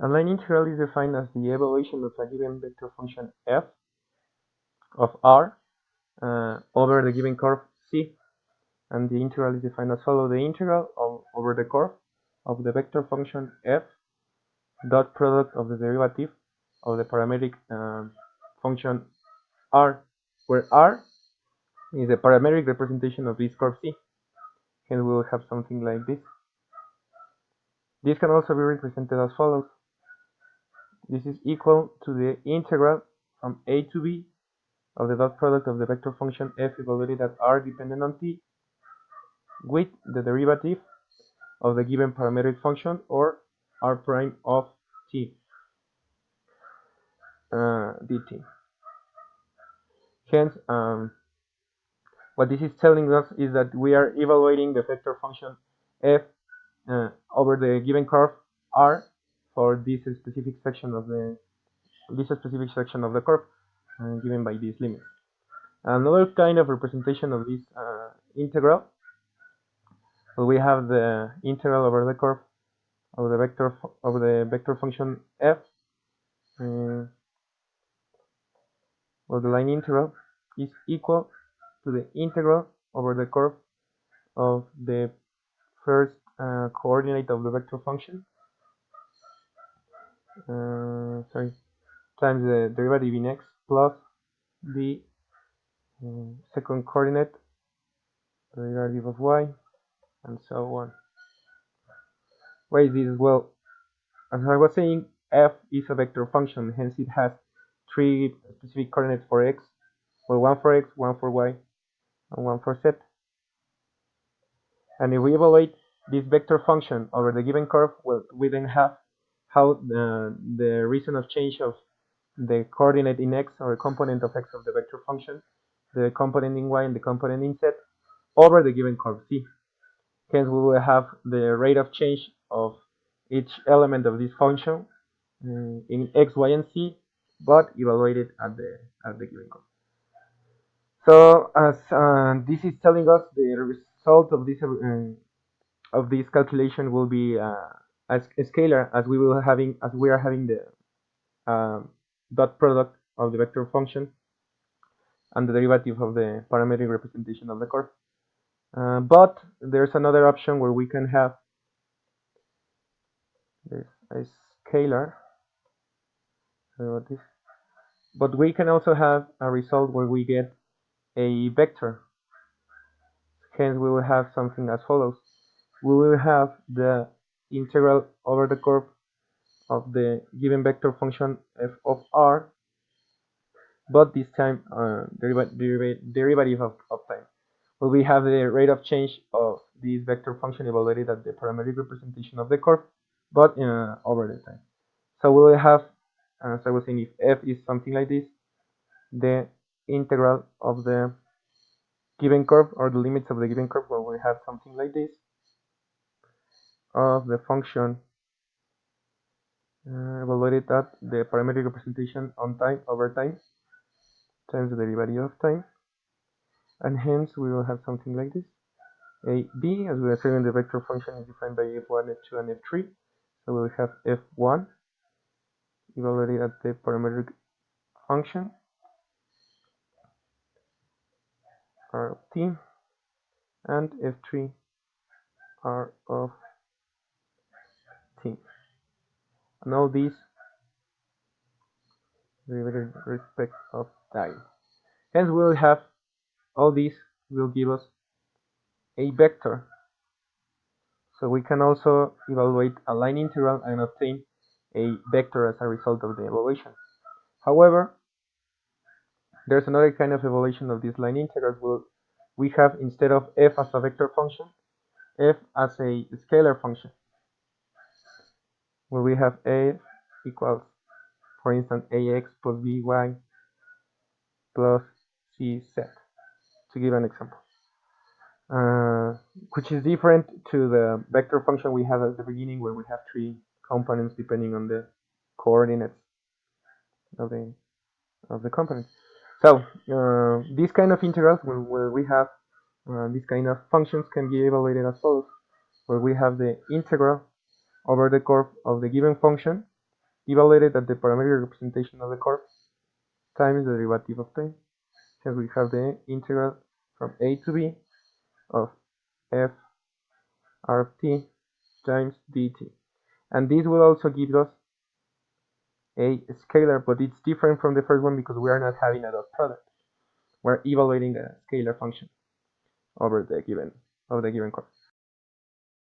A line integral is defined as the evaluation of a given vector function f of r over the given curve c, and the integral is defined as follows: the integral over the curve of the vector function f dot product of the derivative of the parametric function r, where r is the parametric representation of this curve c. Hence we will have something like this. This can also be represented as follows: this is equal to the integral from a to b of the dot product of the vector function f evaluated at r dependent on t with the derivative of the given parametric function, or r prime of t dt. Hence, what this is telling us is that we are evaluating the vector function f over the given curve r for this specific section of the curve given by these limits. Another kind of representation of this integral, we have the integral over the curve of the vector function f, or the line integral, is equal to the integral over the curve of the first coordinate of the vector function, times the derivative in x plus the second coordinate, the derivative of y, and so on. Why is this? Well, as I was saying, f is a vector function, hence it has three specific coordinates for x, well, one for x, one for y, and one for z. And if we evaluate this vector function over the given curve, well, we then have how the reason of change of the coordinate in x, or a component of x of the vector function, the component in y and the component in z, over the given curve c. Hence we will have the rate of change of each element of this function in x, y, and z, but evaluated at the given curve. So as this is telling us, the result of this calculation will be as scalar, as we are having the dot product of the vector function and the derivative of the parametric representation of the curve. But there's another option where we can have this a scalar, but we can also have a result where we get a vector. Hence we will have something as follows: we will have the integral over the curve of the given vector function f of r, but this time derivative of time. Well, we have the rate of change of this vector function evaluated at the parametric representation of the curve, but over the time. So we will have, as I was saying, if f is something like this, the integral of the given curve, or the limits of the given curve, where we have something like this, of the function evaluated at the parametric representation on time over time times the derivative of time, and hence we will have something like this. A b, as we are saying, the vector function is defined by f1, f2, and f3, so we will have f1 evaluated at the parametric function r of t, and f3 r of t, and all these derivative in respect of time. Hence we will have all these will give us a vector. So we can also evaluate a line integral and obtain a vector as a result of the evaluation. However, there's another kind of evaluation of these line integrals. We have, instead of f as a vector function, f as a scalar function, where we have f equals, for instance, ax plus by plus cz, to give an example, which is different to the vector function we have at the beginning, where we have three components depending on the coordinates of the component. So these kind of integrals, where we have these kind of functions, can be evaluated as follows: where we have the integral over the curve of the given function evaluated at the parametric representation of the curve times the derivative of time. Hence we have the integral from a to b of f r of t times dt. And this will also give us a scalar, but it's different from the first one because we are not having a dot product. We're evaluating a scalar function over the given curve.